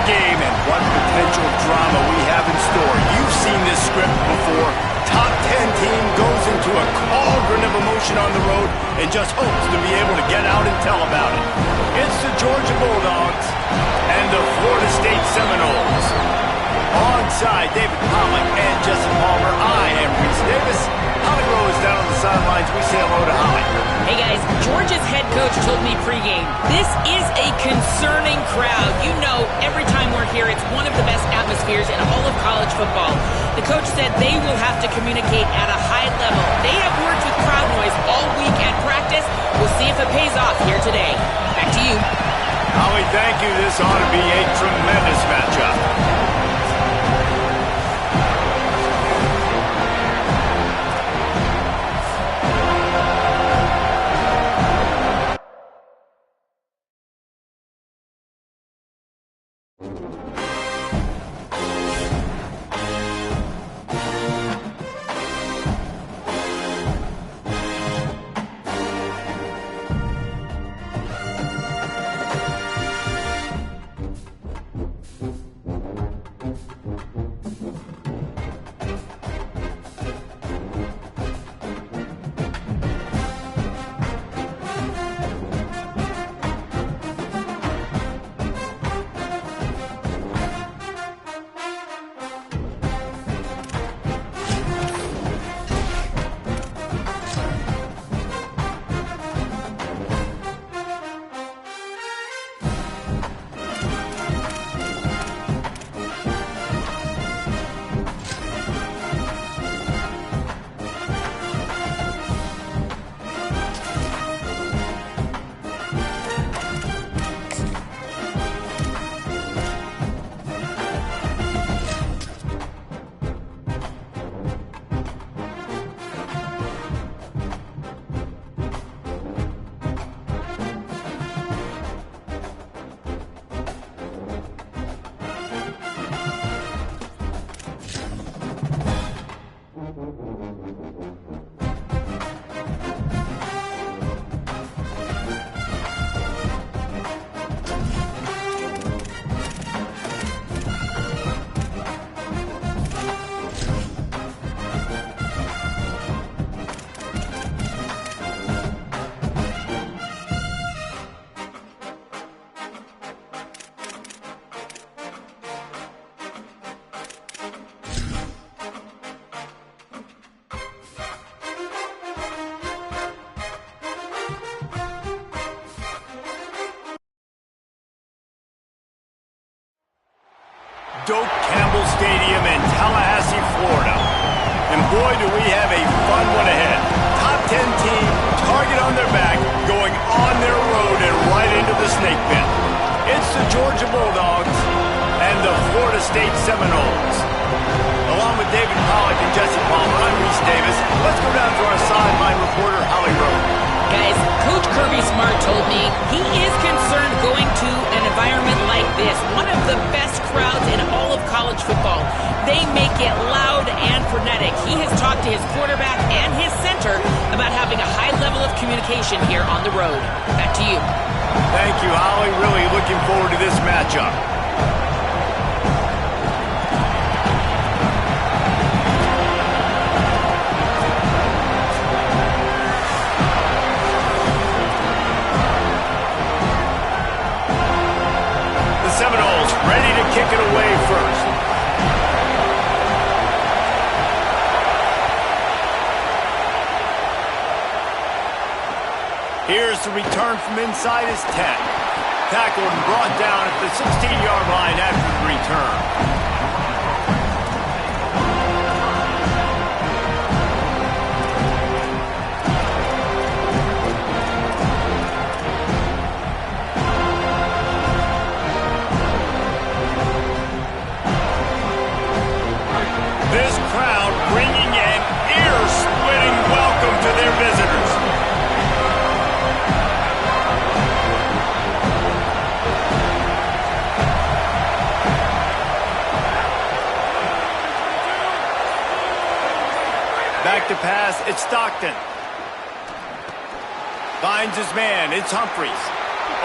game, and what potential drama we have in store. You've seen this script before. Top 10 team goes into a cauldron of emotion on the road and just hopes to be able to get out and tell about it. It's the Georgia Bulldogs and the Florida State Seminoles. Alongside David Pollock and Jesse Palmer, I am Reese Davis. Holly Rowe is down on the sidelines. We say hello to Holly. Hey guys, Georgia's head coach told me pregame, this is a concerning crowd. You know, every time we're here, it's one of the best atmospheres in all of college football. The coach said they will have to communicate at a high level. They have worked with crowd noise all week at practice. We'll see if it pays off here today. Back to you. Holly, thank you. This ought to be a tremendous matchup. Doak Campbell Stadium in Tallahassee, Florida. And boy, do we have a fun one ahead. Top 10 team, target on their back, going on their road and right into the snake pit. It's the Georgia Bulldogs and the Florida State Seminoles. Along with David Pollock and Jesse Palmer, I'm Reese Davis. Let's go down to our sideline reporter, Holly Rowe. Guys, Coach Kirby Smart told me he is concerned going to an environment like this, one of the best crowds in all of college football. They make it loud and frenetic. He has talked to his quarterback and his center about having a high level of communication here on the road. Back to you. Thank you, Holly. Really looking forward to this matchup. Seminoles ready to kick it away first. Here's the return from inside his 10. Tackled and brought down at the 16-yard line after the return. This crowd bringing an ear-splitting welcome to their visitors. Back to pass, it's Stockton. Finds his man, it's Humphries.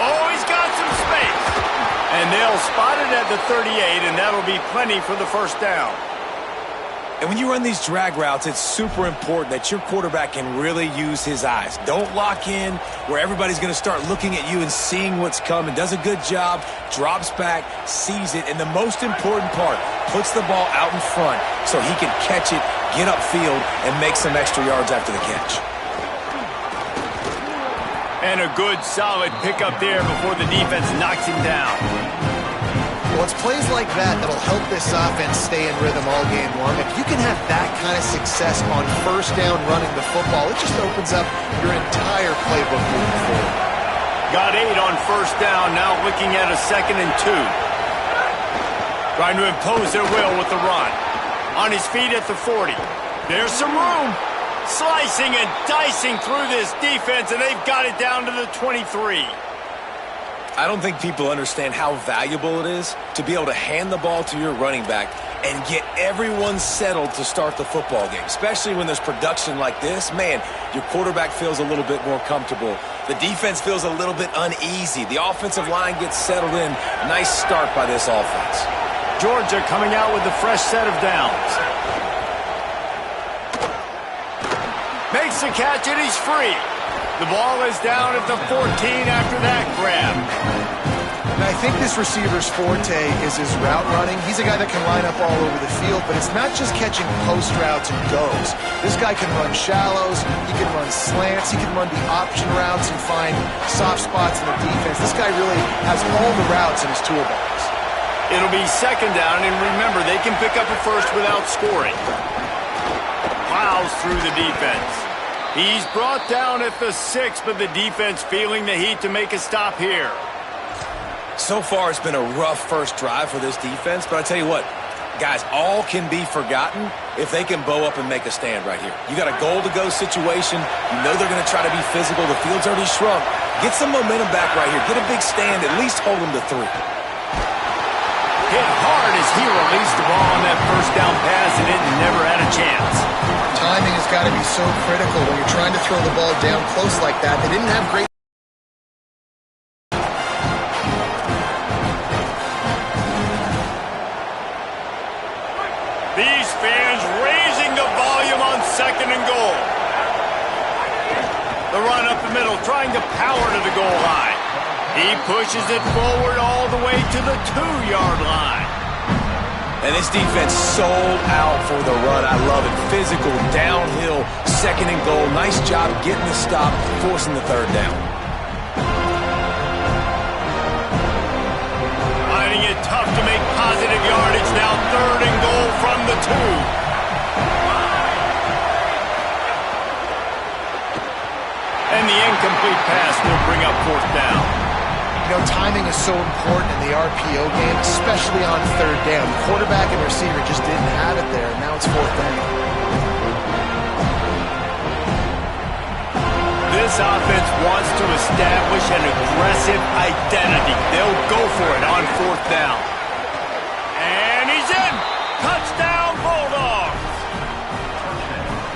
Oh, he's got some space. And they'll spot it at the 38, and that'll be plenty for the first down. And when you run these drag routes, it's super important that your quarterback can really use his eyes. Don't lock in where everybody's going to start looking at you and seeing what's coming. Does a good job, drops back, sees it, and the most important part, puts the ball out in front so he can catch it, get upfield, and make some extra yards after the catch. And a good, solid pickup there before the defense knocks him down. Well, it's plays like that that'll help this offense stay in rhythm all game long. If you can have that kind of success on first down running the football, it just opens up your entire playbook moving forward. Got 8 on first down, now looking at a 2nd and 2. Trying to impose their will with the run. On his feet at the 40. There's some room. Slicing and dicing through this defense, and they've got it down to the 23. I don't think people understand how valuable it is to be able to hand the ball to your running back and get everyone settled to start the football game, especially when there's production like this. Man, your quarterback feels a little bit more comfortable. The defense feels a little bit uneasy. The offensive line gets settled in. Nice start by this offense. Georgia coming out with a fresh set of downs. Makes the catch, and he's free. The ball is down at the 14 after that grab. And I think this receiver's forte is his route running. He's a guy that can line up all over the field, but it's not just catching post routes and goes. This guy can run shallows, he can run slants, he can run the option routes and find soft spots in the defense. This guy really has all the routes in his toolbox. It'll be 2nd down, and remember, they can pick up a first without scoring. Plows through the defense. He's brought down at the 6, but the defense feeling the heat to make a stop here. So far, it's been a rough first drive for this defense, but I tell you what, guys, all can be forgotten if they can bow up and make a stand right here. You got a goal-to-go situation. You know they're going to try to be physical. The field's already shrunk. Get some momentum back right here. Get a big stand. At least hold them to 3. Hit hard as he released the ball on that first down pass, and it never had a chance. Timing has got to be so critical when you're trying to throw the ball down close like that. They didn't have great. These fans raising the volume on 2nd and goal. The run up the middle, trying to power to the goal line. He pushes it forward all the way to the 2-yard line. And this defense sold out for the run. I love it. Physical, downhill, 2nd and goal. Nice job getting the stop, forcing the 3rd down. Finding it tough to make positive yardage now. 3rd and goal from the 2. And the incomplete pass will bring up 4th down. You know, timing is so important in the RPO game, especially on 3rd down. Quarterback and receiver just didn't have it there, and now it's 4th down. This offense wants to establish an aggressive identity. They'll go for it on 4th down. And he's in! Touchdown, Bulldogs!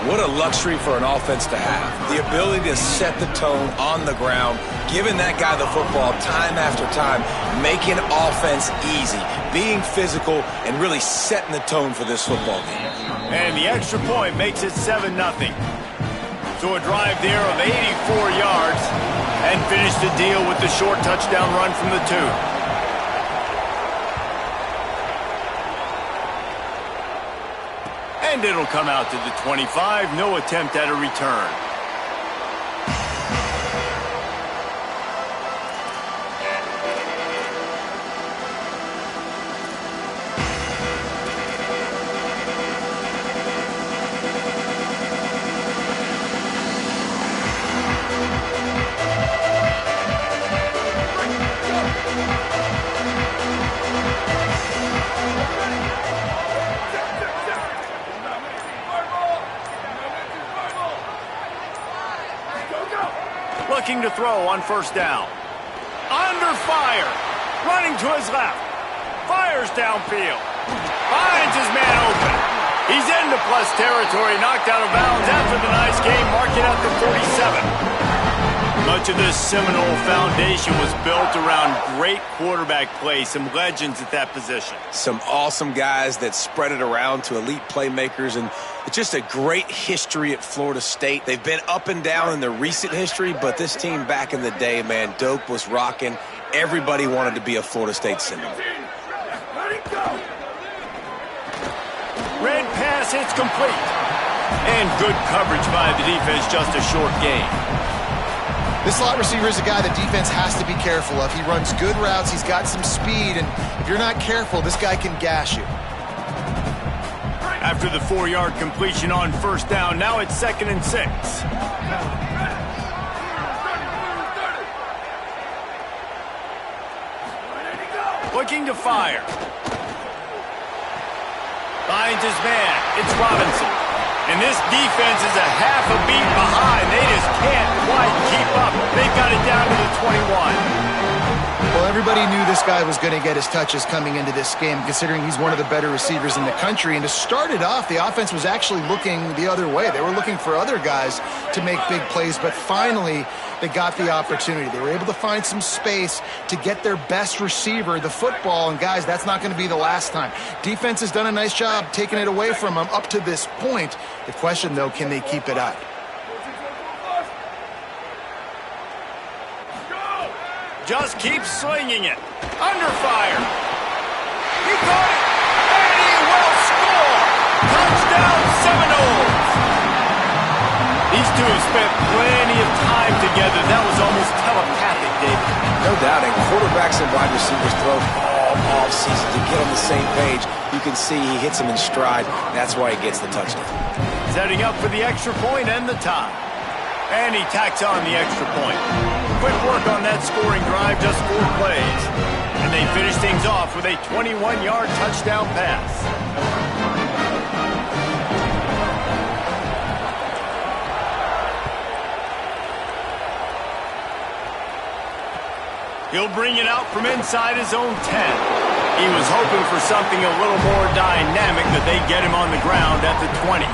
What a luxury for an offense to have. The ability to set the tone on the ground, giving that guy the football time after time, making offense easy, being physical, and really setting the tone for this football game. And the extra point makes it 7-0. So a drive there of 84 yards and finish the deal with the short touchdown run from the 2. And it'll come out to the 25. No attempt at a return. Looking to throw on first down. Under fire. Running to his left. Fires downfield. Finds his man open. He's into plus territory. Knocked out of bounds after the nice game. Marking out the 47. Much of this Seminole foundation was built around great quarterback play, some legends at that position. Some awesome guys that spread it around to elite playmakers, and it's just a great history at Florida State. They've been up and down in their recent history, but this team back in the day, man, Doak was rocking. Everybody wanted to be a Florida State Seminole. Red pass, it's complete. And good coverage by the defense, just a short gain. This slot receiver is a guy the defense has to be careful of. He runs good routes, he's got some speed, and if you're not careful, this guy can gash you. After the 4-yard completion on first down, now it's 2nd and 6. Looking to fire. Finds his man. It's Robinson. And this defense is a half a beat behind. They just can't quite keep up. They've got it down to the 21. Well, everybody knew this guy was going to get his touches coming into this game, considering he's one of the better receivers in the country. And to start it off, the offense was actually looking the other way. They were looking for other guys to make big plays, but finally they got the opportunity. They were able to find some space to get their best receiver the football, and guys, that's not going to be the last time. Defense has done a nice job taking it away from them up to this point. The question, though, can they keep it up? Just keep slinging it. Under fire. He got it. And he will score. Touchdown Seminoles. These two have spent plenty of time together. That was almost telepathic, David. No doubt, and quarterbacks and wide receivers throw all season to get on the same page. You can see he hits them in stride. That's why he gets the touchdown. Setting up for the extra point and the tie. And he tacks on the extra point. Quick work on that scoring drive, just 4 plays. And they finish things off with a 21-yard touchdown pass. He'll bring it out from inside his own 10. He was hoping for something a little more dynamic, that they get him on the ground at the 20.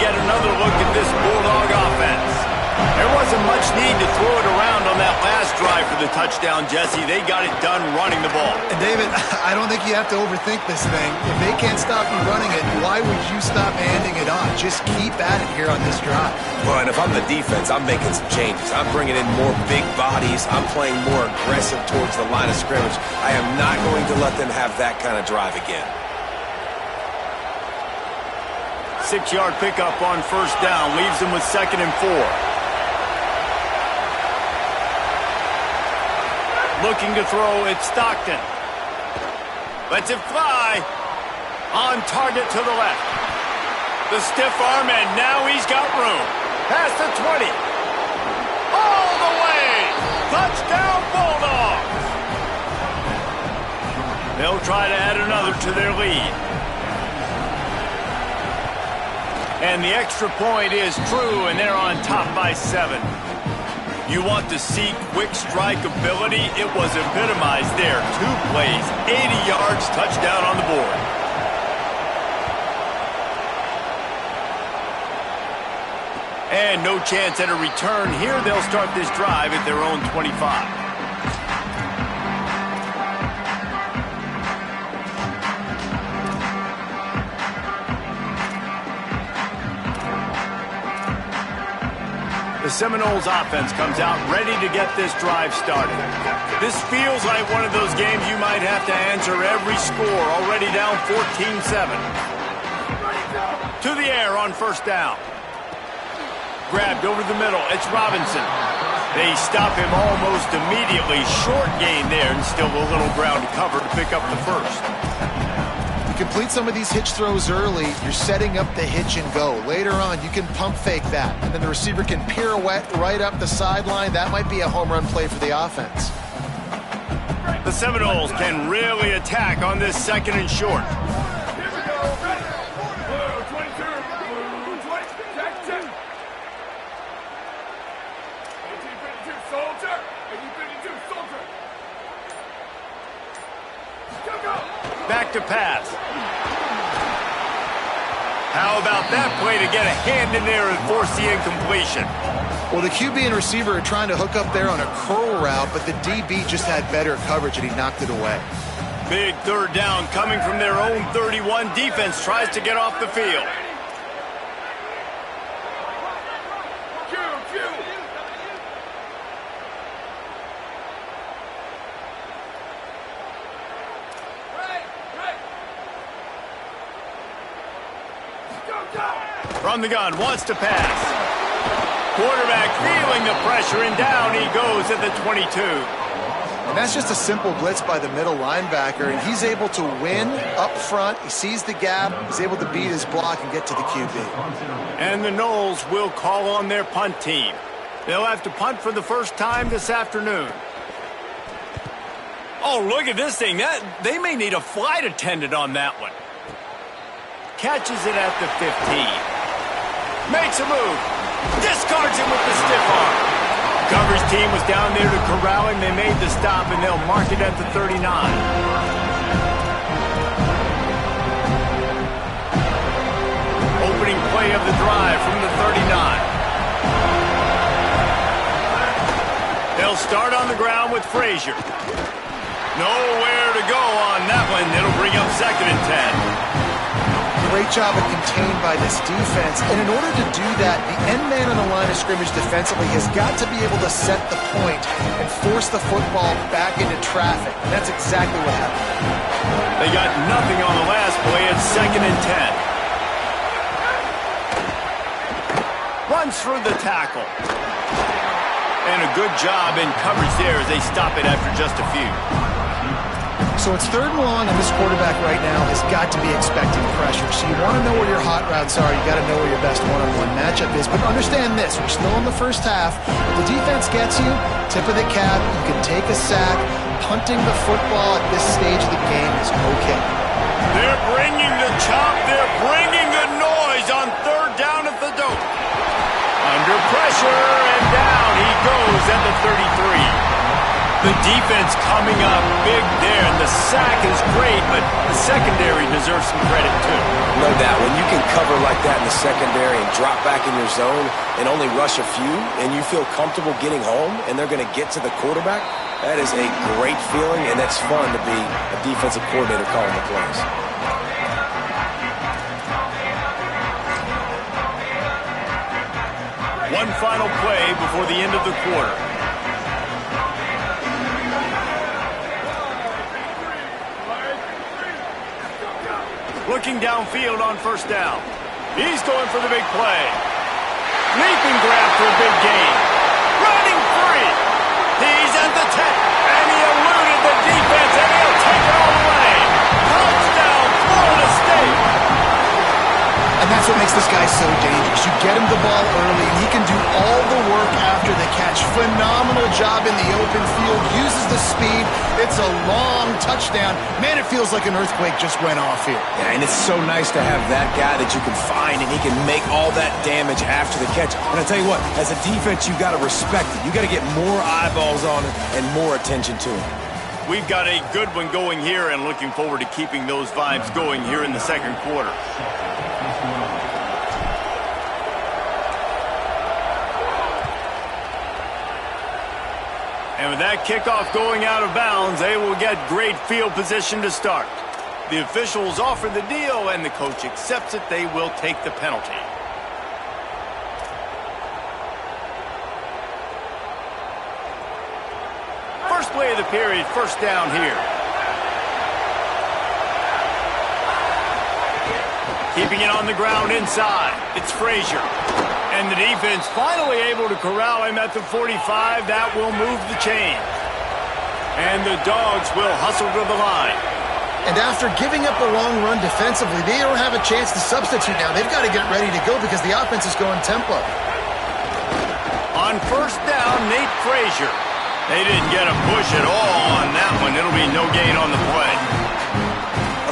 Get another look at this Bulldog offense. There wasn't much need to throw it around on that last drive for the touchdown, Jesse. They got it done running the ball. And David, I don't think you have to overthink this thing. If they can't stop you running it, why would you stop handing it off? Just keep at it here on this drive. Well, and if I'm the defense, I'm making some changes. I'm bringing in more big bodies. I'm playing more aggressive towards the line of scrimmage. I am not going to let them have that kind of drive again. 6-yard pickup on first down, leaves them with 2nd and 4. Looking to throw, it's Stockton. Lets it fly. On target to the left. The stiff arm, and now he's got room. Past the 20. All the way. Touchdown Bulldogs. They'll try to add another to their lead. And the extra point is true, and they're on top by 7. You want to see quick strike ability? It was epitomized there. 2 plays, 80 yards, touchdown on the board. And no chance at a return here. They'll start this drive at their own 25. The Seminoles offense comes out ready to get this drive started. This feels like one of those games you might have to answer every score, already down 14-7. To the air on first down. Grabbed over the middle, it's Robinson. They stop him almost immediately. Short gain there, and still a little ground to cover to pick up the first. You complete some of these hitch throws early, you're setting up the hitch and go. Later on, you can pump fake that, and then the receiver can pirouette right up the sideline. That might be a home run play for the offense. The Seminoles can really attack on this 2nd and short. back to pass. How about that play to get a hand in there and force the incompletion? Well, the QB and receiver are trying to hook up there on a curl route, but the DB just had better coverage and he knocked it away. Big third down coming from their own 31. Defense tries to get off the field. From the gun, wants to pass. Quarterback feeling the pressure, and down he goes at the 22. And that's just a simple blitz by the middle linebacker, and he's able to win up front. He sees the gap. He's able to beat his block and get to the QB. And the Noles will call on their punt team. They'll have to punt for the first time this afternoon. Oh, look at this thing. They may need a flight attendant on that one. Catches it at the 15. Makes a move. Discards him with the stiff arm. Coverage team was down there to corral him. They made the stop, and they'll mark it at the 39. Opening play of the drive from the 39. They'll start on the ground with Frazier. Nowhere to go on that one. It'll bring up 2nd and 10. Great job of contained by this defense. And in order to do that, the end man on the line of scrimmage defensively has got to be able to set the point and force the football back into traffic. And that's exactly what happened. They got nothing on the last play. It's 2nd and 10. Runs through the tackle. And a good job in coverage there as they stop it after just a few. So it's 3rd and long, and this quarterback right now has got to be expecting pressure. So you want to know where your hot routes are. You got to know where your best one-on-one matchup is. But understand this, we're still in the first half. If the defense gets you, tip of the cap, you can take a sack. Punting the football at this stage of the game is okay. They're bringing the chop. They're bringing the noise on 3rd down at the dope. Under pressure, and down he goes at the 33. The defense coming up big there, and the sack is great, but the secondary deserves some credit too. No doubt. When you can cover like that in the secondary and drop back in your zone and only rush a few, and you feel comfortable getting home, and they're going to get to the quarterback, that is a great feeling, and it's fun to be a defensive coordinator calling the plays. One final play before the end of the quarter. Looking downfield on 1st down. He's going for the big play. Leaping grab for a big gain. Running free. He's at the 10. And he eluded the defense, and he'll take it all the way. Touchdown, Florida State. And that's what makes this guy so dangerous. You get him the ball early, and he can do all the work after the catch. Phenomenal job in the open field. Uses the speed. It's a long touchdown. Man, it feels like an earthquake just went off here. Yeah, and it's so nice to have that guy that you can find, and he can make all that damage after the catch. And I tell you what, as a defense, you got to respect it. You got to get more eyeballs on it and more attention to it. We've got a good one going here, and looking forward to keeping those vibes going here in the 2nd quarter. And with that kickoff going out of bounds, they will get great field position to start. The officials offer the deal, and the coach accepts it. They will take the penalty. First play of the period, 1st down here. Keeping it on the ground inside. It's Frazier. And the defense finally able to corral him at the 45. That will move the chain. And the Dogs will hustle to the line. And after giving up a long run defensively, they don't have a chance to substitute now. They've got to get ready to go because the offense is going tempo. On 1st down, Nate Frazier. They didn't get a push at all on that one. It'll be no gain on the play.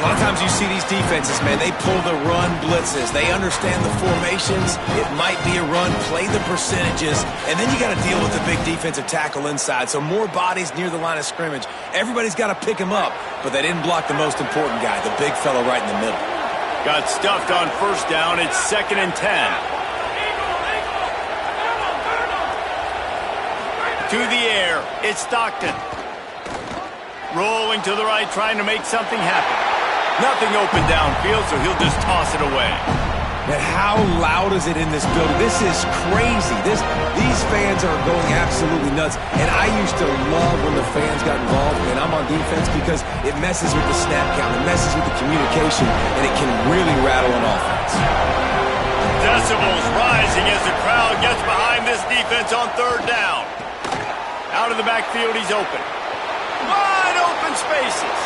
A A lot of times you see these defenses, man, they pull the run blitzes. They understand the formations. It might be a run, play the percentages, and then you got to deal with the big defensive tackle inside. So more bodies near the line of scrimmage. Everybody's got to pick him up, but they didn't block the most important guy, the big fella right in the middle. Got stuffed on first down. It's 2nd and 10. To the air, it's Stockton. Rolling to the right, trying to make something happen. Nothing open downfield, so he'll just toss it away. Man, how loud is it in this building? This is crazy. These fans are going absolutely nuts. And I used to love when the fans got involved, and I'm on defense, because it messes with the snap count, it messes with the communication, and it can really rattle an offense. Decibels rising as the crowd gets behind this defense on 3rd down. Out of the backfield, he's open. Wide open spaces.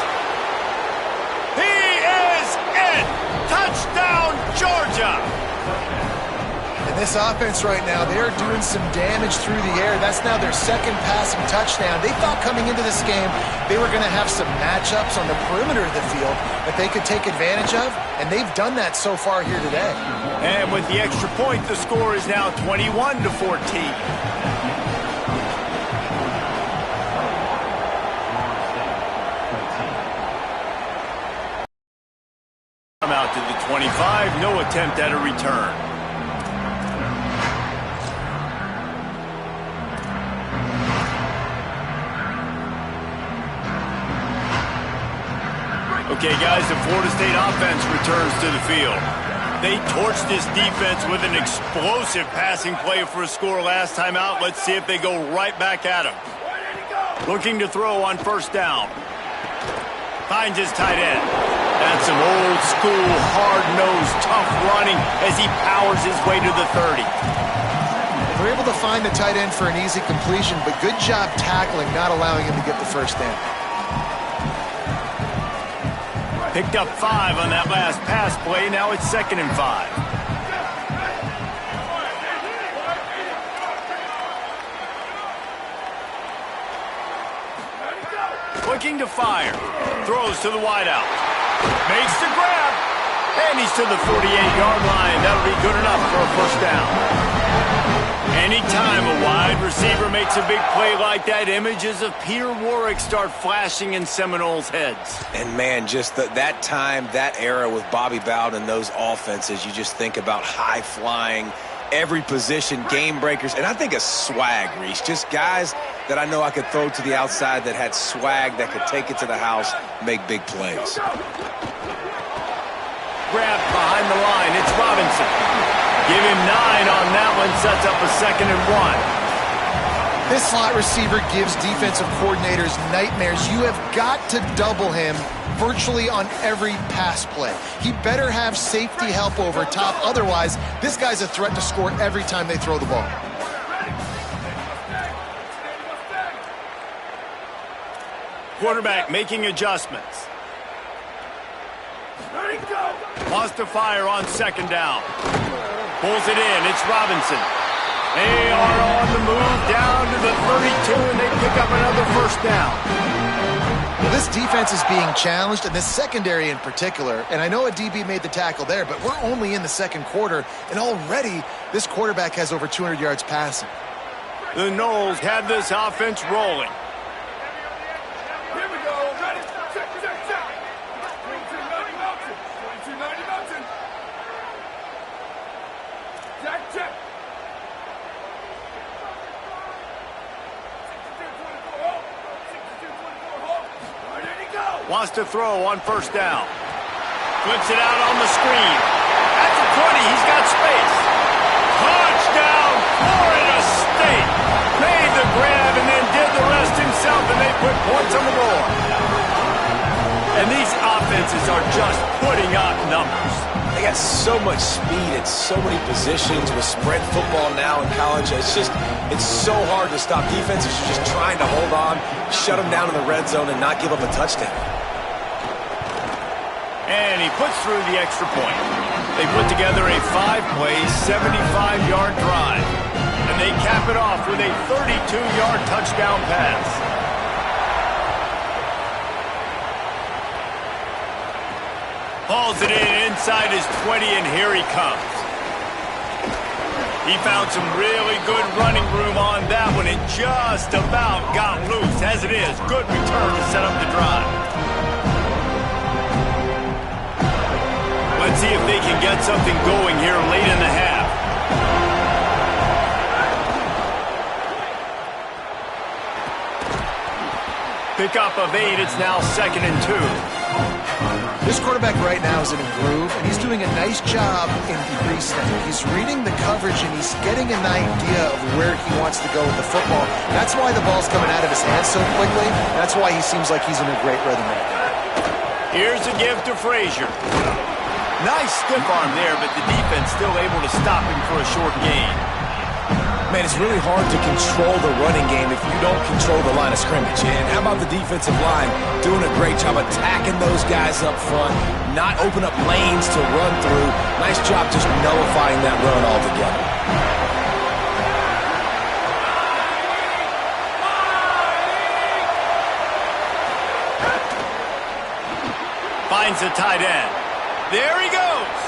He is in. Touchdown, Georgia. And this offense right now, they are doing some damage through the air. That's now their 2nd passing touchdown. They thought coming into this game they were going to have some matchups on the perimeter of the field that they could take advantage of, and they've done that so far here today. And with the extra point, the score is now 21-14. Out to the 25, no attempt at a return. Okay, guys, the Florida State offense returns to the field. They torched this defense with an explosive passing play for a score last time out. Let's see if they go right back at him. Looking to throw on first down. Finds his tight end. That's some old-school, hard-nosed, tough running as he powers his way to the 30. They're able to find the tight end for an easy completion, but good job tackling, not allowing him to get the first down. Picked up 5 on that last pass play. Now it's 2nd and 5. Looking to fire. Throws to the wideout. Makes the grab. And he's to the 48-yard line. That'll be good enough for a first down. Anytime a wide receiver makes a big play like that, images of Peter Warrick start flashing in Seminoles' heads. And, man, just that time, that era with Bobby Bowden and those offenses, you just think about high-flying, every position, game breakers, and I think of swag, Reese. Just guys that I know I could throw to the outside that had swag, that could take it to the house, make big plays. Grabbed behind the line. It's Robinson. Give him 9 on that one. Sets up a 2nd and 1. This slot receiver gives defensive coordinators nightmares. You have got to double him virtually on every pass play. He better have safety help over top. Otherwise, this guy's a threat to score every time they throw the ball. Quarterback making adjustments. Wants to fire on 2nd down. Pulls it in. It's Robinson. They are on the move down to the 32, and they pick up another first down. Well, this defense is being challenged, and this secondary in particular. And I know a DB made the tackle there, but we're only in the 2nd quarter, and already this quarterback has over 200 yards passing. The Noles have this offense rolling. Wants to throw on first down. Flips it out on the screen. At the 20, he's got space. Touchdown, Florida State. Made the grab and then did the rest himself, and they put points on the board. And these offenses are just putting up numbers. They got so much speed at so many positions with spread football now in college. It's so hard to stop. Defenses are just trying to hold on, shut them down in the red zone, and not give up a touchdown. And he puts through the extra point. They put together a 5-play, 75-yard drive. And they cap it off with a 32-yard touchdown pass. Hauls it in inside his 20, and here he comes. He found some really good running room on that one and just about got loose. As it is, good return to set up the drive. Let's see if they can get something going here late in the half. Pickup of 8, it's now 2nd and 2. This quarterback right now is in a groove, and he's doing a nice job in pre-snap. He's reading the coverage, and he's getting an idea of where he wants to go with the football. That's why the ball's coming out of his hands so quickly. That's why he seems like he's in a great rhythm right now. Here's a give to Frazier. Nice stiff arm there, but the defense still able to stop him for a short gain. Man, it's really hard to control the running game if you don't control the line of scrimmage. And how about the defensive line doing a great job attacking those guys up front, not open up lanes to run through. Nice job just nullifying that run altogether. Finds the tight end. There he goes.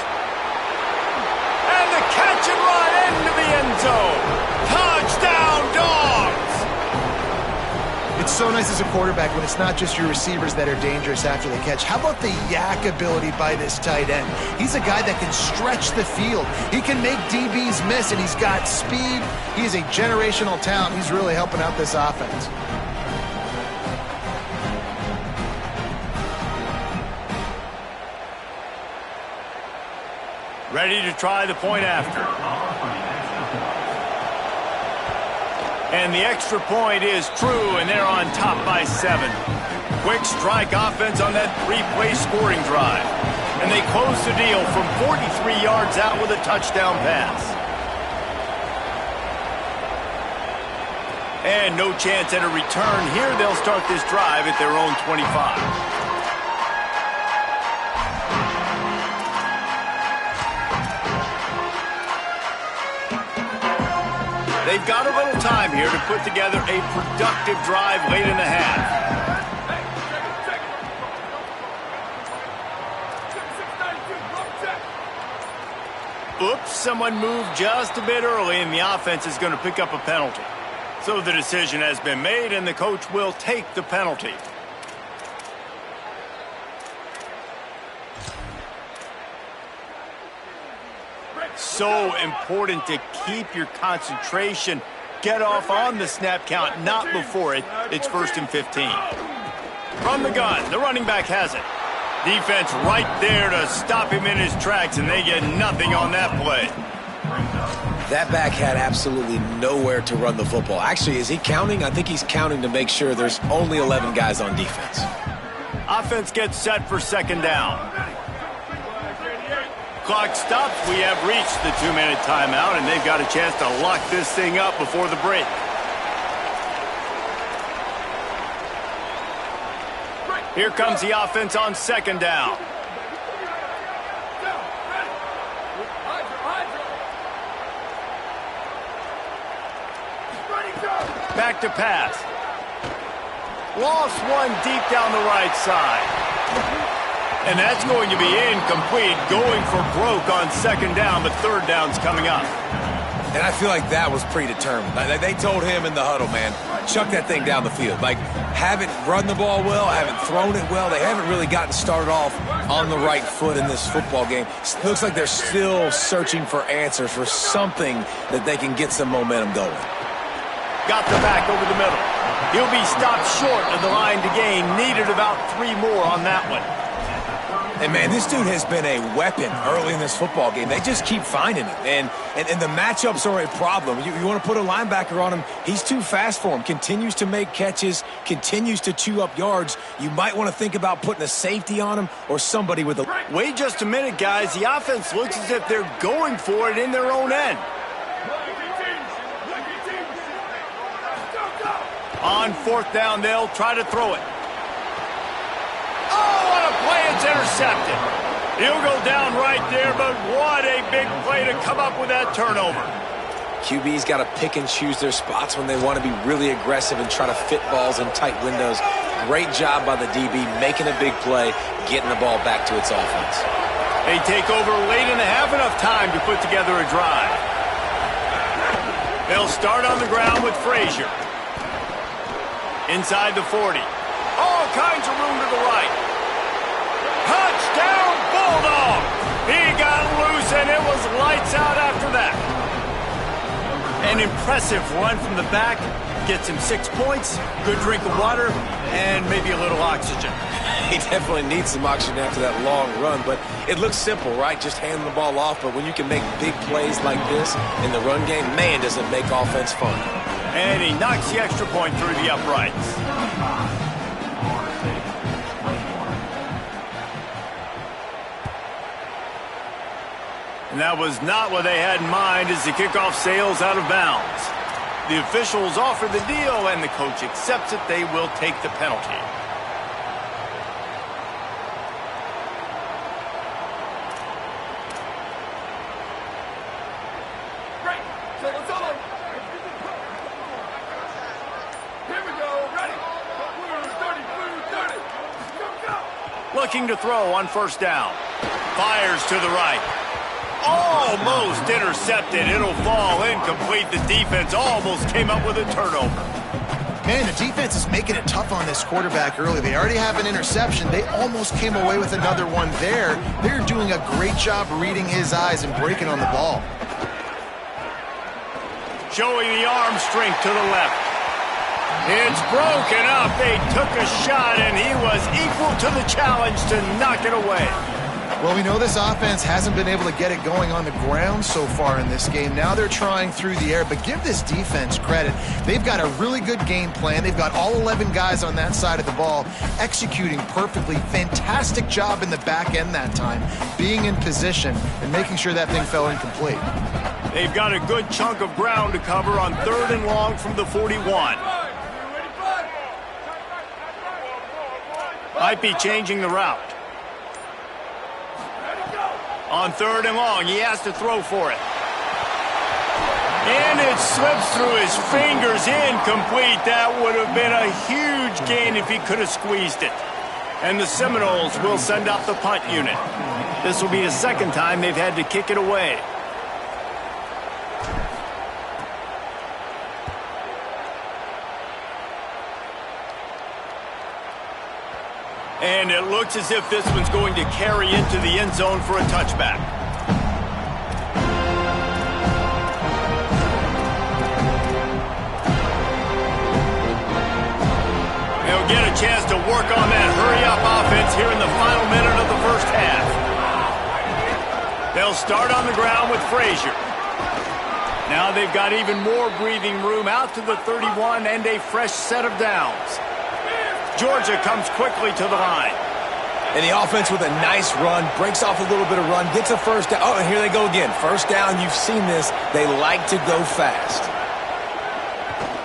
And the catch and run into the end zone. Touchdown, Dogs! It's so nice as a quarterback when it's not just your receivers that are dangerous after the catch. How about the yak ability by this tight end? He's a guy that can stretch the field. He can make DBs miss, and he's got speed. He is a generational talent. He's really helping out this offense. Ready to try the point after. And the extra point is true, and they're on top by 7. Quick strike offense on that 3-play scoring drive. And they close the deal from 43 yards out with a touchdown pass. And no chance at a return here. They'll start this drive at their own 25. They've got a little time here to put together a productive drive late in the half. Oops, someone moved just a bit early, and the offense is going to pick up a penalty. So the decision has been made, and the coach will take the penalty. So important to keep your concentration. Get off on the snap count, not before it. It's 1st and 15. From the gun, the running back has it. Defense right there to stop him in his tracks, and they get nothing on that play. That back had absolutely nowhere to run the football. Actually, is he counting? I think he's counting to make sure there's only 11 guys on defense. Offense gets set for 2nd down. Clock stops. We have reached the 2-minute timeout, and they've got a chance to lock this thing up before the break. Here comes the offense on 2nd down. Back to pass. Lost one deep down the right side. And that's going to be incomplete, going for broke on 2nd down, but 3rd down's coming up. And I feel like that was predetermined. They told him in the huddle, man, chuck that thing down the field. Like, haven't run the ball well, haven't thrown it well. They haven't really gotten started off on the right foot in this football game. It looks like they're still searching for answers, for something that they can get some momentum going. Got the back over the middle. He'll be stopped short of the line to gain. Needed about 3 more on that one. And, man, this dude has been a weapon early in this football game. They just keep finding it. And the matchups are a problem. You want to put a linebacker on him, he's too fast for him. Continues to make catches, continues to chew up yards. You might want to think about putting a safety on him or somebody with a... Wait just a minute, guys. The offense looks as if they're going for it in their own end. On 4th down, they'll try to throw it. Oh, what a play. It's intercepted. He'll go down right there, but what a big play to come up with that turnover. QB's got to pick and choose their spots when they want to be really aggressive and try to fit balls in tight windows. Great job by the DB making a big play, getting the ball back to its offense. They take over late in the half, enough time to put together a drive. They'll start on the ground with Frazier. Inside the 40. All kinds of room to the right. Touchdown, Bulldog! He got loose, and it was lights out after that. An impressive run from the back. Gets him 6 points, good drink of water, and maybe a little oxygen. He definitely needs some oxygen after that long run, but it looks simple, right? Just handing the ball off, but when you can make big plays like this in the run game, man, does it make offense fun. And he knocks the extra point through the uprights. And that was not what they had in mind as the kickoff sails out of bounds. The officials offer the deal, and the coach accepts it. They will take the penalty. Great. So it's over. Here we go. Ready. Blue 30. Go. Looking to throw on first down. Fires to the right. Almost intercepted. It'll fall incomplete. The defense almost came up with a turnover. Man, the defense is making it tough on this quarterback early. They already have an interception. They almost came away with another one there. They're doing a great job reading his eyes and breaking on the ball. Showing the arm strength to the left. It's broken up. They took a shot, and he was equal to the challenge to knock it away. Well, we know this offense hasn't been able to get it going on the ground so far in this game. Now they're trying through the air, but give this defense credit. They've got a really good game plan. They've got all 11 guys on that side of the ball executing perfectly. Fantastic job in the back end that time, being in position and making sure that thing fell incomplete. They've got a good chunk of ground to cover on 3rd and long from the 41. Might be changing the route. On 3rd and long, he has to throw for it. And it slips through his fingers, incomplete. That would have been a huge gain if he could have squeezed it. And the Seminoles will send out the punt unit. This will be the second time they've had to kick it away. And it looks as if this one's going to carry into the end zone for a touchback. They'll get a chance to work on that hurry-up offense here in the final minute of the first half. They'll start on the ground with Frazier. Now they've got even more breathing room out to the 31 and a fresh set of downs. Georgia comes quickly to the line. And the offense with a nice run, breaks off a little bit of run, gets a first down. Oh, and here they go again. First down, you've seen this. They like to go fast.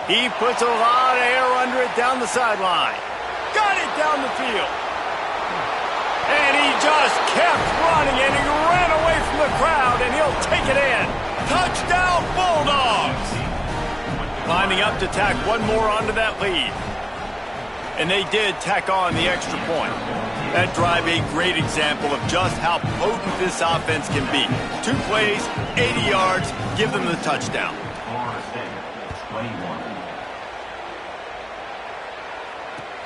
He puts a lot of air under it down the sideline. Got it down the field. And he just kept running, and he ran away from the crowd, and he'll take it in. Touchdown, Bulldogs! Climbing up to tack one more onto that lead. And they did tack on the extra point. That drive a great example of just how potent this offense can be. 2 plays, 80 yards, give them the touchdown.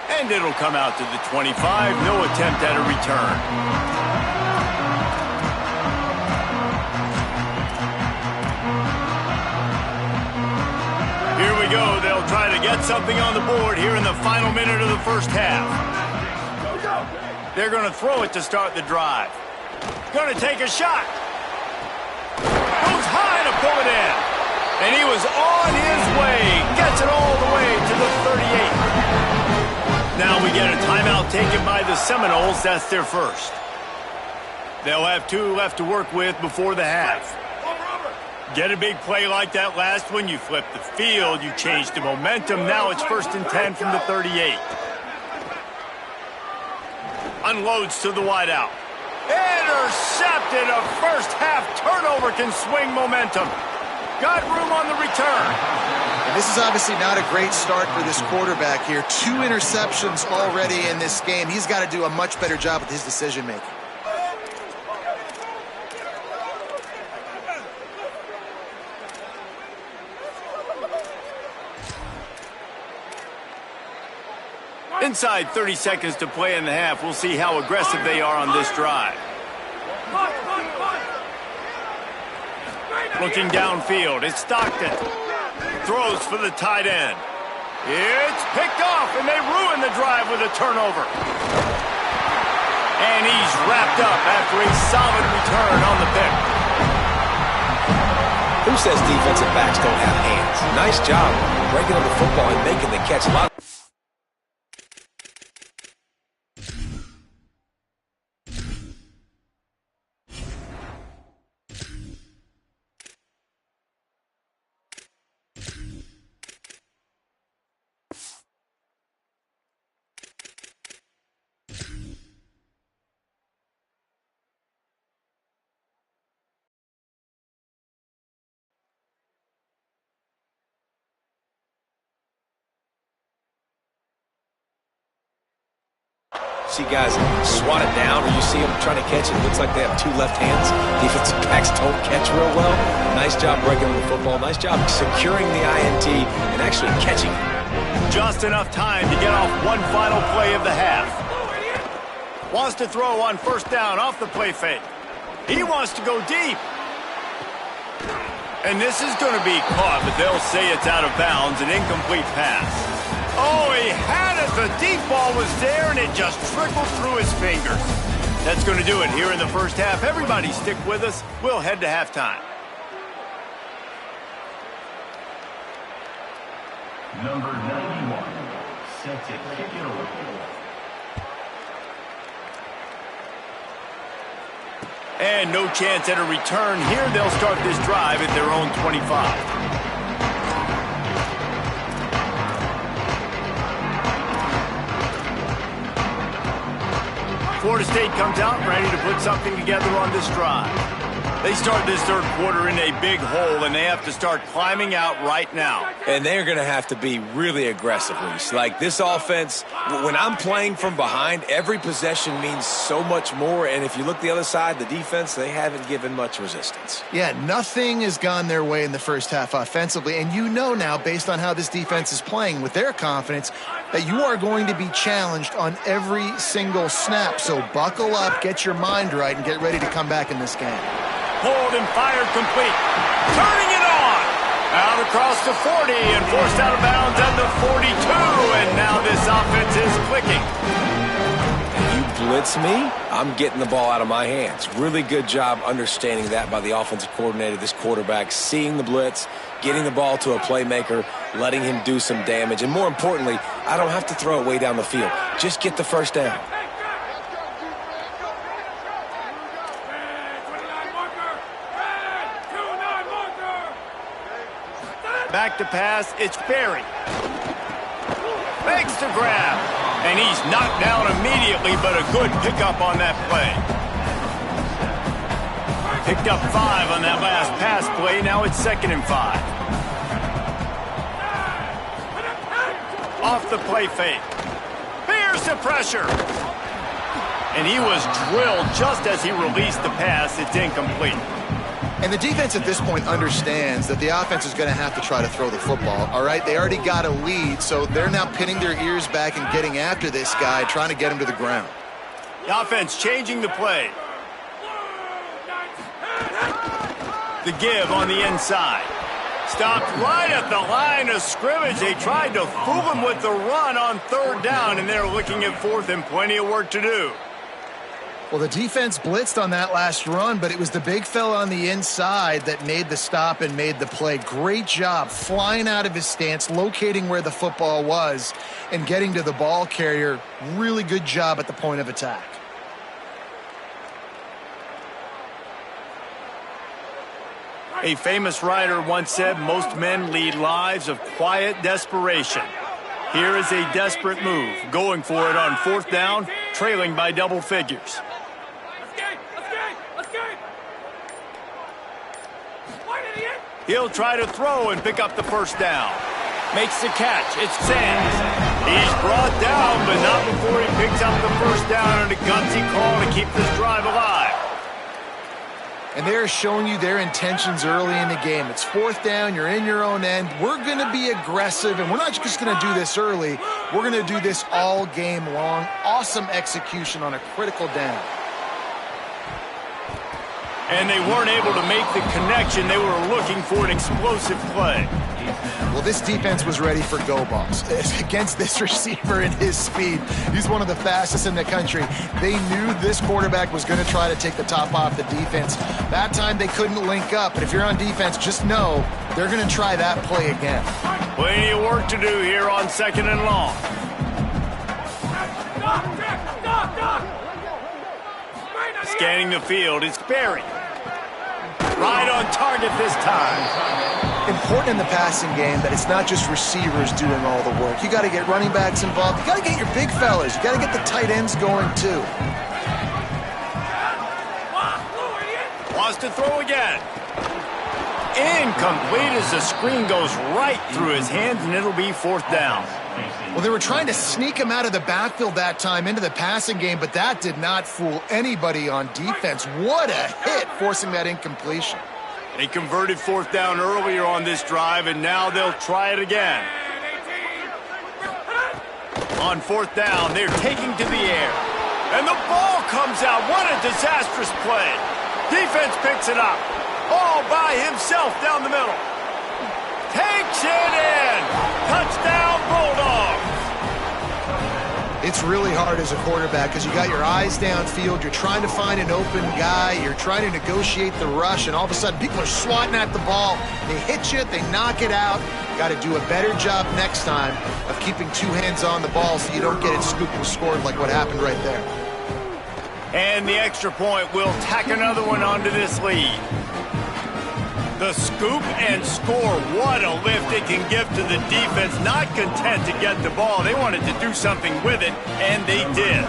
And it'll come out to the 25, no attempt at a return. Here we go. They'll try to get something on the board here in the final minute of the first half. They're going to throw it to start the drive. Going to take a shot. Goes high to pull it in. And he was on his way. Gets it all the way to the 38. Now we get a timeout taken by the Seminoles. That's their first. They'll have 2 left to work with before the half. Get a big play like that last one, you flip the field, you change the momentum. Now it's 1st and 10 from the 38. Unloads to the wideout. Intercepted. A first half turnover can swing momentum. Got room on the return. And this is obviously not a great start for this quarterback here. 2 interceptions already in this game. He's got to do a much better job with his decision-making. Inside 30 seconds to play in the half. We'll see how aggressive they are on this drive. Looking downfield, it's Stockton. Throws for the tight end. It's picked off, and they ruin the drive with a turnover. And he's wrapped up after a solid return on the pick. Who says defensive backs don't have hands? Nice job breaking up the football and making the catch. A lot. See guys swat it down, or you see them trying to catch it. It looks like they have 2 left hands. Defensive backs don't catch real well. Nice job breaking the football. Nice job securing the INT and actually catching it. Just enough time to get off one final play of the half. Wants to throw on first down off the play fake. He wants to go deep. And this is going to be caught, but they'll say it's out of bounds, an incomplete pass. Oh, he had it. The deep ball was there, and it just trickled through his fingers. That's going to do it here in the first half. Everybody stick with us. We'll head to halftime. Number 91, set to kick it away. And no chance at a return here. They'll start this drive at their own 25. Florida State comes out ready to put something together on this drive. They start this third quarter in a big hole, and they have to start climbing out right now. And they're going to have to be really aggressive, Reese. Like this offense, when I'm playing from behind, every possession means so much more. And if you look the other side, the defense, they haven't given much resistance. Yeah, nothing has gone their way in the first half offensively. And you know now, based on how this defense is playing with their confidence, that you are going to be challenged on every single snap. So buckle up, get your mind right, and get ready to come back in this game. Pulled and fired complete. Turning it on. Out across the 40 and forced out of bounds at the 42. And now this offense is clicking. You blitz me, I'm getting the ball out of my hands. Really good job understanding that by the offensive coordinator, this quarterback, seeing the blitz, getting the ball to a playmaker, letting him do some damage. And more importantly, I don't have to throw it way down the field. Just get the first down. Back to pass, it's Berry. Makes the grab. And he's knocked down immediately, but a good pickup on that play. Picked up 5 on that last pass play. Now it's 2nd and 5. Off the play fake. Here's the pressure. And he was drilled just as he released the pass. It's incomplete. And the defense at this point understands that the offense is going to have to try to throw the football, all right? They already got a lead, so they're now pinning their ears back and getting after this guy, trying to get him to the ground. The offense changing the play. The give on the inside. Stopped right at the line of scrimmage. They tried to fool him with the run on 3rd down, and they're looking at 4th and plenty of work to do. Well, the defense blitzed on that last run, but it was the big fella on the inside that made the stop and made the play. Great job flying out of his stance, locating where the football was, and getting to the ball carrier. Really good job at the point of attack. A famous writer once said, most men lead lives of quiet desperation. Here is a desperate move, going for it on 4th down, trailing by double figures. He'll try to throw and pick up the first down. Makes the catch. It's Sands. He's brought down, but not before he picks up the first down and a gutsy call to keep this drive alive. And they're showing you their intentions early in the game. It's fourth down. You're in your own end. We're going to be aggressive, and we're not just going to do this early. We're going to do this all game long. Awesome execution on a critical down. And they weren't able to make the connection. They were looking for an explosive play. Well, this defense was ready for go balls. Against this receiver and his speed, he's one of the fastest in the country. They knew this quarterback was going to try to take the top off the defense. That time they couldn't link up, but if you're on defense, just know they're going to try that play again. Plenty of work to do here on 2nd and long. Scanning the field, it's Barry. Right on target this time. Important in the passing game that it's not just receivers doing all the work. You got to get running backs involved. You got to get your big fellas. You got to get the tight ends going too. Wants to throw again. Incomplete as the screen goes right through his hands, and it'll be 4th down. Well, they were trying to sneak him out of the backfield that time into the passing game, but that did not fool anybody on defense. What a hit, forcing that incompletion. They converted 4th down earlier on this drive, and now they'll try it again. On 4th down, they're taking to the air. And the ball comes out. What a disastrous play. Defense picks it up. All by himself down the middle. Takes it in. Touchdown, Bulldogs. It's really hard as a quarterback because you got your eyes downfield. You're trying to find an open guy. You're trying to negotiate the rush, and all of a sudden people are swatting at the ball. They hit you. They knock it out. You got to do a better job next time of keeping two hands on the ball so you don't get it scooped and scored like what happened right there. And the extra point will tack another one onto this lead. The scoop and score. What a lift it can give to the defense. Not content to get the ball. They wanted to do something with it, and they did.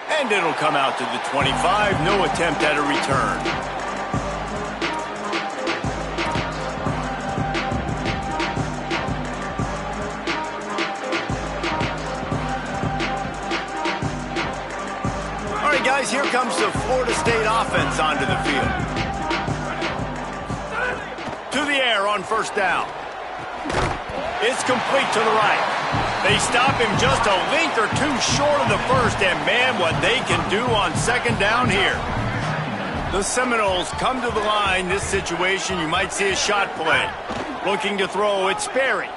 And it'll come out to the 25. No attempt at a return. Guys, here comes the Florida State offense onto the field. To the air on 1st down. It's complete to the right. They stop him just a length or two short of the first, and man, what they can do on 2nd down here. The Seminoles come to the line. This situation, you might see a shot play. Looking to throw, it's Sperry.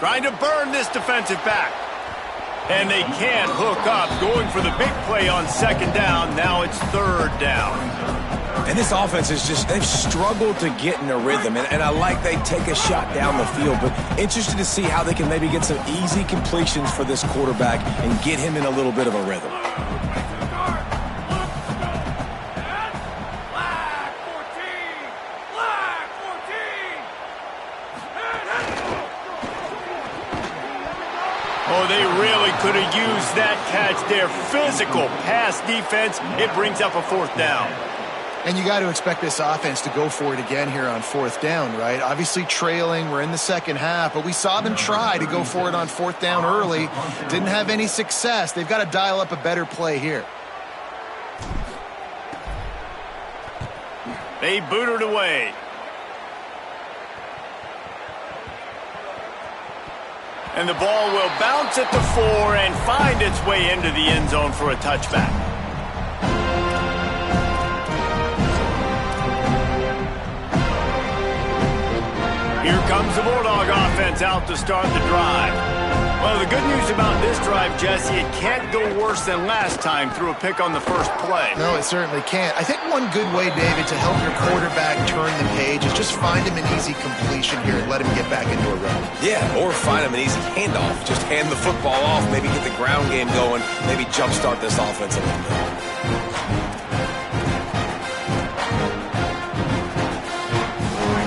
Trying to burn this defensive back. And they can't hook up, going for the big play on 2nd down. Now it's 3rd down. And this offense is just, they've struggled to get in a rhythm. And I like they take a shot down the field, but interested to see how they can maybe get some easy completions for this quarterback and get him in a little bit of a rhythm. Oh, they really could have used that catch there. Physical pass defense. It brings up a 4th down. And you got to expect this offense to go for it again here on 4th down, right? Obviously trailing. We're in the 2nd half, but we saw them try to go for it on 4th down early. Didn't have any success. They've got to dial up a better play here. They boot it away. And the ball will bounce at the 4 and find its way into the end zone for a touchback. Here comes the Bulldog offense out to start the drive. Well, the good news about this drive, Jesse, it can't go worse than last time through a pick on the first play. No, it certainly can't. I think one good way, David, to help your quarterback turn the page is just find him an easy completion here and let him get back into a run. Yeah, or find him an easy handoff. Just hand the football off, maybe get the ground game going, maybe jumpstart this offense a little bit.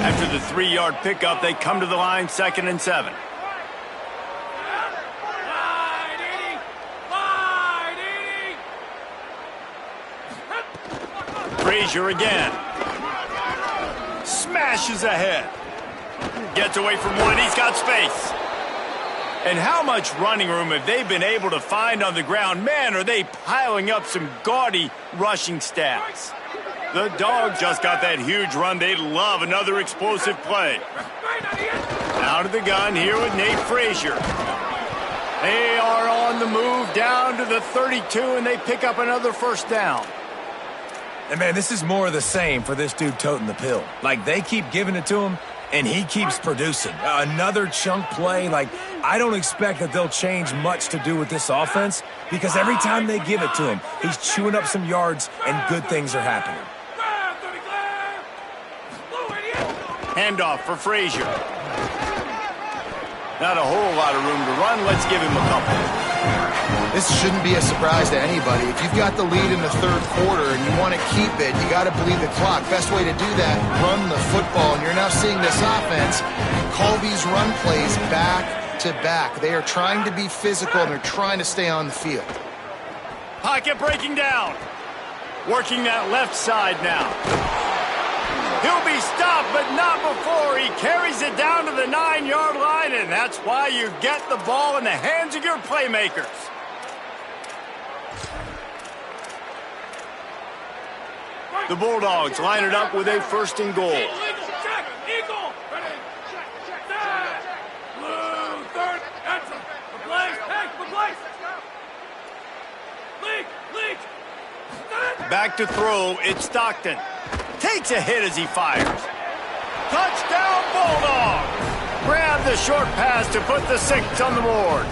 After the 3-yard pickup, they come to the line 2nd and 7. Frazier again. Smashes ahead. Gets away from one. He's got space. And how much running room have they been able to find on the ground? Man, are they piling up some gaudy rushing stats. The Dogs just got that huge run. They'd love another explosive play. Out of the gun here with Nate Frazier. They are on the move down to the 32, and they pick up another first down. And, man, this is more of the same for this dude toting the pill. Like, they keep giving it to him, and he keeps producing. Another chunk play. Like, I don't expect that they'll change much to do with this offense because every time they give it to him, he's chewing up some yards, and good things are happening. Handoff for Frazier. Not a whole lot of room to run. Let's give him a couple. This shouldn't be a surprise to anybody. If you've got the lead in the third quarter and you want to keep it, you got to bleed the clock. Best way to do that, run the football. And you're now seeing this offense call these run plays back to back. They are trying to be physical, and they're trying to stay on the field. Pocket breaking down. Working that left side now. He'll be stopped, but not before. He carries it down to the 9-yard line, and that's why you get the ball in the hands of your playmakers. The Bulldogs line it up with a first and goal. Back to throw, it's Stockton. Takes a hit as he fires. Touchdown, Bulldogs! Grab the short pass to put the 6 on the board.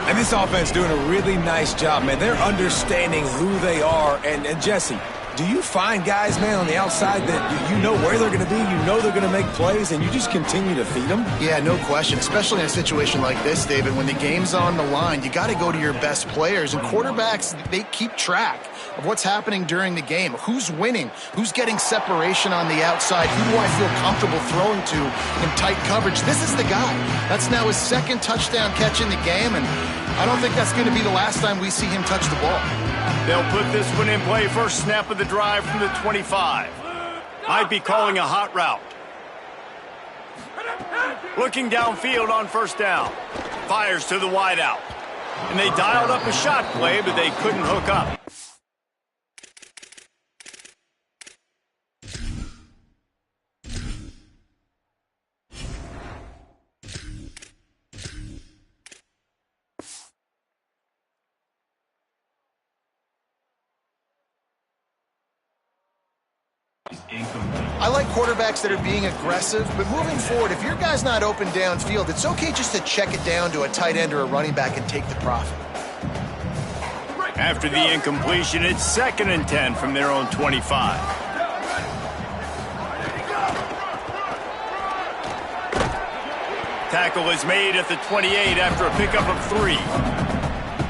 And this offense doing a really nice job, man. They're understanding who they are. And Jesse, do you find guys, man, on the outside that you know where they're going to be, you know they're going to make plays, and you just continue to feed them? Yeah, no question, especially in a situation like this, David. When the game's on the line, you got to go to your best players. And quarterbacks, they keep track of what's happening during the game. Who's winning? Who's getting separation on the outside? Who do I feel comfortable throwing to in tight coverage? This is the guy. That's now his second touchdown catch in the game, and I don't think that's going to be the last time we see him touch the ball. They'll put this one in play. First snap of the drive from the 25. Might be calling a hot route. Looking downfield on first down. Fires to the wideout. And they dialed up a shot play, but they couldn't hook up. I like quarterbacks that are being aggressive, but moving forward, if your guy's not open downfield, it's okay just to check it down to a tight end or a running back and take the profit. After the incompletion, it's 2nd and 10 from their own 25. Tackle is made at the 28 after a pickup of 3.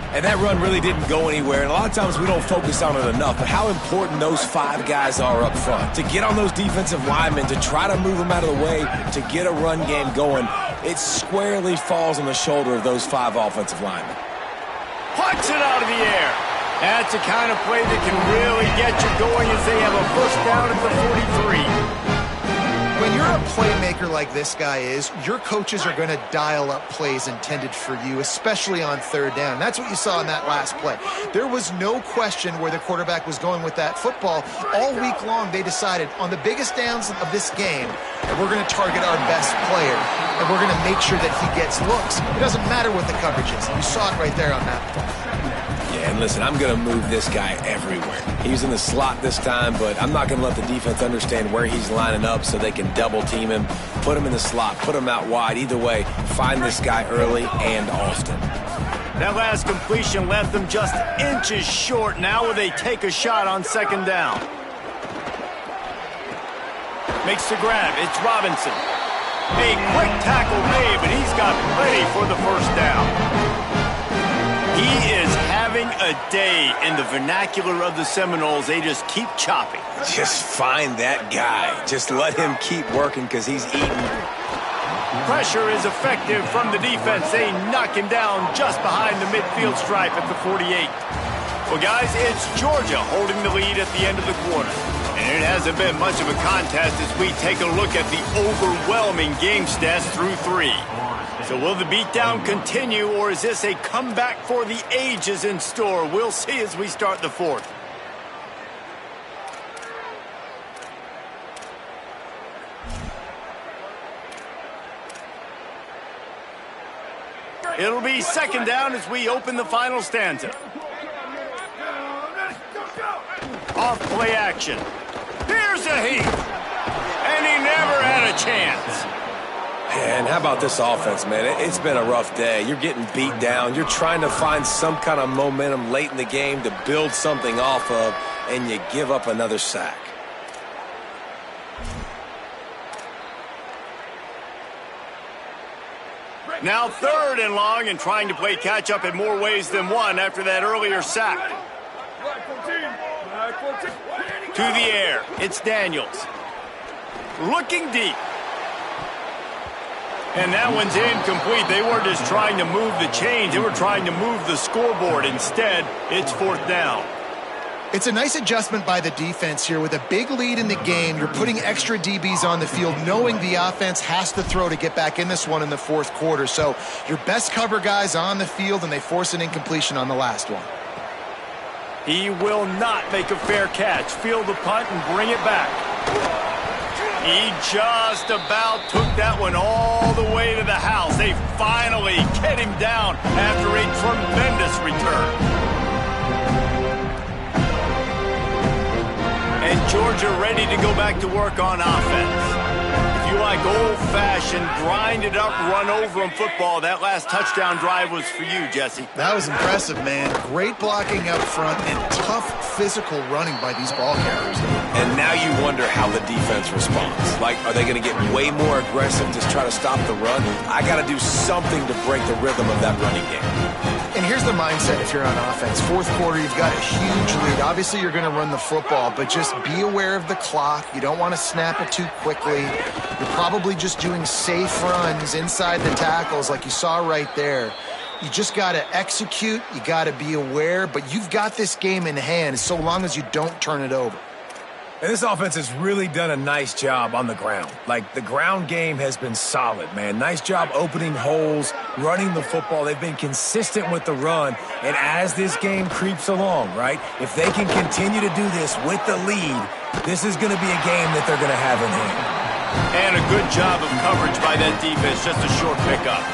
And that run really didn't go anywhere. And a lot of times we don't focus on it enough. But how important those 5 guys are up front. To get on those defensive linemen, to try to move them out of the way, to get a run game going, it squarely falls on the shoulder of those 5 offensive linemen. Punch it out of the air. That's the kind of play that can really get you going as they have a first down at the 43. When you're a playmaker like this guy is, your coaches are going to dial up plays intended for you, especially on third down. That's what you saw in that last play. There was no question where the quarterback was going with that football. All week long, they decided on the biggest downs of this game, we're going to target our best player, and we're going to make sure that he gets looks. It doesn't matter what the coverage is. You saw it right there on that play. Yeah, and listen, I'm going to move this guy everywhere. He was in the slot this time, but I'm not going to let the defense understand where he's lining up so they can double team him, put him in the slot, put him out wide. Either way, find this guy early and often. That last completion left them just inches short. Now will they take a shot on 2nd down? Makes the grab. It's Robinson. A quick tackle made, but he's got plenty for the first down. He is having a day in the vernacular of the Seminoles. They just keep chopping. Just find that guy. Just let him keep working because he's eating. Pressure is effective from the defense. They knock him down just behind the midfield stripe at the 48. Well, guys, it's Georgia holding the lead at the end of the quarter. And it hasn't been much of a contest as we take a look at the overwhelming game stats through 3. So will the beatdown continue, or is this a comeback for the ages in store? We'll see as we start the 4th. It'll be 2nd down as we open the final stanza. Off play action. Here's a heat. And he never had a chance. And how about this offense, man? It's been a rough day. You're getting beat down. You're trying to find some kind of momentum late in the game to build something off of, and you give up another sack. Now 3rd and long, and trying to play catch-up in more ways than one after that earlier sack. To the air, it's Daniels. Looking deep. And that one's incomplete. They weren't just trying to move the chains. They were trying to move the scoreboard. Instead, it's 4th down. It's a nice adjustment by the defense here. With a big lead in the game, you're putting extra DBs on the field, knowing the offense has to throw to get back in this one in the 4th quarter. So your best cover guys on the field, and they force an incompletion on the last one. He will not make a fair catch. Field the punt and bring it back. He just about took that one all the way to the house. They finally get him down after a tremendous return. And Georgia ready to go back to work on offense. If you like old-fashioned, grind-it-up, run-over-'em football, that last touchdown drive was for you, Jesse. That was impressive, man. Great blocking up front and tough physical running by these ball carriers. And now you wonder how the defense responds. Like, are they going to get way more aggressive to try to stop the run? I got to do something to break the rhythm of that running game. And here's the mindset if you're on offense. 4th quarter, you've got a huge lead. Obviously, you're going to run the football, but just be aware of the clock. You don't want to snap it too quickly. You're probably just doing safe runs inside the tackles like you saw right there. You just got to execute. You got to be aware, but you've got this game in hand so long as you don't turn it over. And this offense has really done a nice job on the ground. Like, the ground game has been solid, man. Nice job opening holes, running the football. They've been consistent with the run. And as this game creeps along, right, if they can continue to do this with the lead, this is going to be a game that they're going to have in hand. And a good job of coverage by that defense. Just a short pickup.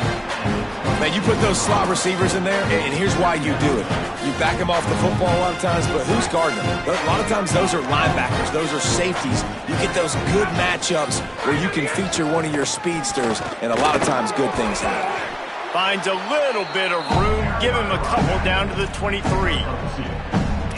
Now, you put those slot receivers in there, and here's why you do it. You back them off the football a lot of times, but who's guarding them? A lot of times those are linebackers. Those are safeties. You get those good matchups where you can feature one of your speedsters, and a lot of times good things happen. Finds a little bit of room. Give him a couple down to the 23.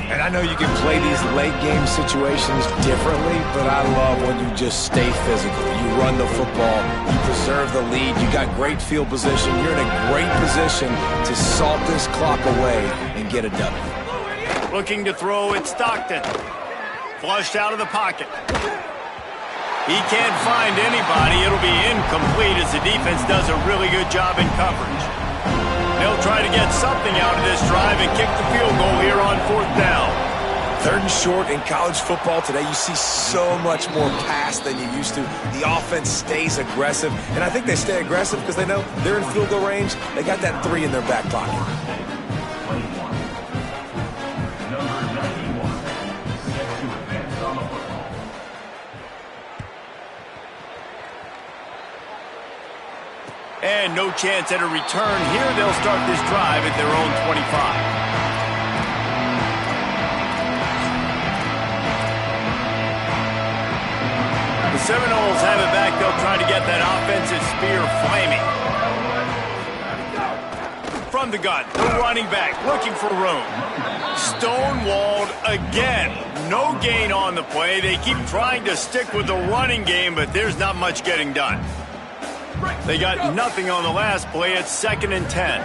And I know you can play these late-game situations differently, but I love when you just stay physical. You run the football, you preserve the lead, you got great field position, you're in a great position to salt this clock away and get a W. Looking to throw, it's Stockton. Flushed out of the pocket. He can't find anybody. It'll be incomplete as the defense does a really good job in coverage. They'll try to get something out of this drive and kick the field goal here on 4th down. 3rd and short in college football today. You see so much more pass than you used to. The offense stays aggressive, and I think they stay aggressive because they know they're in field goal range. They got that 3 in their back pocket. And no chance at a return here. They'll start this drive at their own 25. The Seminoles have it back. They'll try to get that offensive spear flaming. From the gun, the running back looking for room. Stonewalled again. No gain on the play. They keep trying to stick with the running game, but there's not much getting done. They got nothing on the last play. It's 2nd and 10.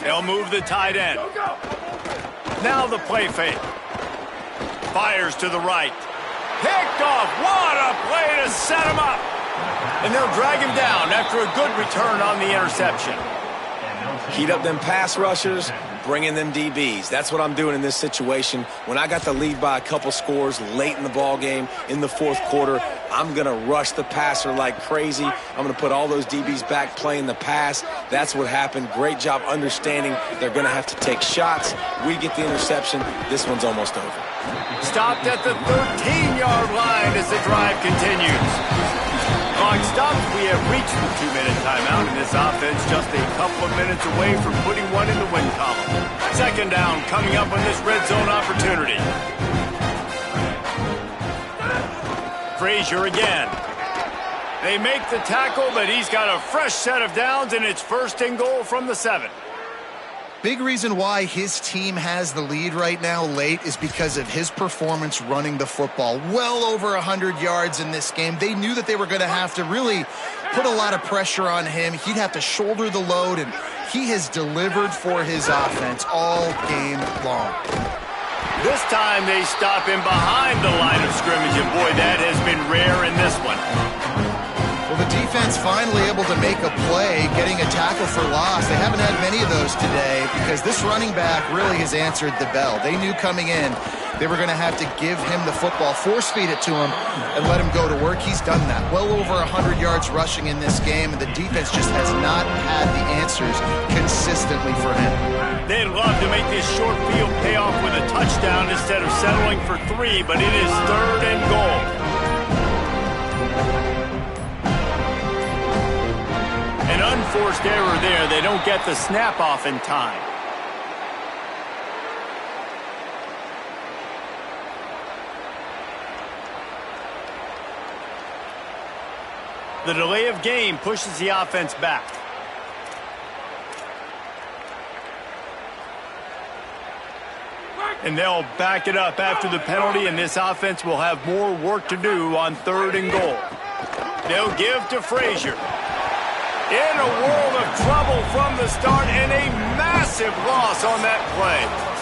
They'll move the tight end. Now the play fake. Fires to the right. Picked off. What a play to set him up. And they'll drag him down after a good return on the interception. Heat up them pass rushers. bringing them DBs. That's what I'm doing in this situation. When I got the lead by a couple scores late in the ball game in the fourth quarter, I'm going to rush the passer like crazy. I'm going to put all those DBs back playing the pass. That's what happened. Great job understanding they're going to have to take shots. We get the interception. This one's almost over. Stopped at the 13-yard line as the drive continues. Clock stops. We have reached the 2-minute timeout, and this offense just a couple of minutes away from putting one in the win column. Second down coming up on this red zone opportunity. Frazier again. They make the tackle, but he's got a fresh set of downs, and it's first and goal from the 7. Big reason why his team has the lead right now late is because of his performance running the football. Well over 100 yards in this game. They knew that they were going to have to really put a lot of pressure on him. He'd have to shoulder the load, and he has delivered for his offense all game long. This time they stop him behind the line of scrimmage, and boy, that has been rare in this one. Well, the defense finally able to make a play, getting a tackle for loss. They haven't had many of those today because this running back really has answered the bell. They knew coming in they were going to have to give him the football, force feed it to him, and let him go to work. He's done that. Well over 100 yards rushing in this game, and the defense just has not had the answers consistently for him. They'd love to make this short field pay off with a touchdown instead of settling for 3, but it is third and goal. An unforced error there. They don't get the snap off in time. The delay of game pushes the offense back. And they'll back it up after the penalty, and this offense will have more work to do on third and goal. They'll give to Frazier. In a world of trouble from the start, and a massive loss on that play.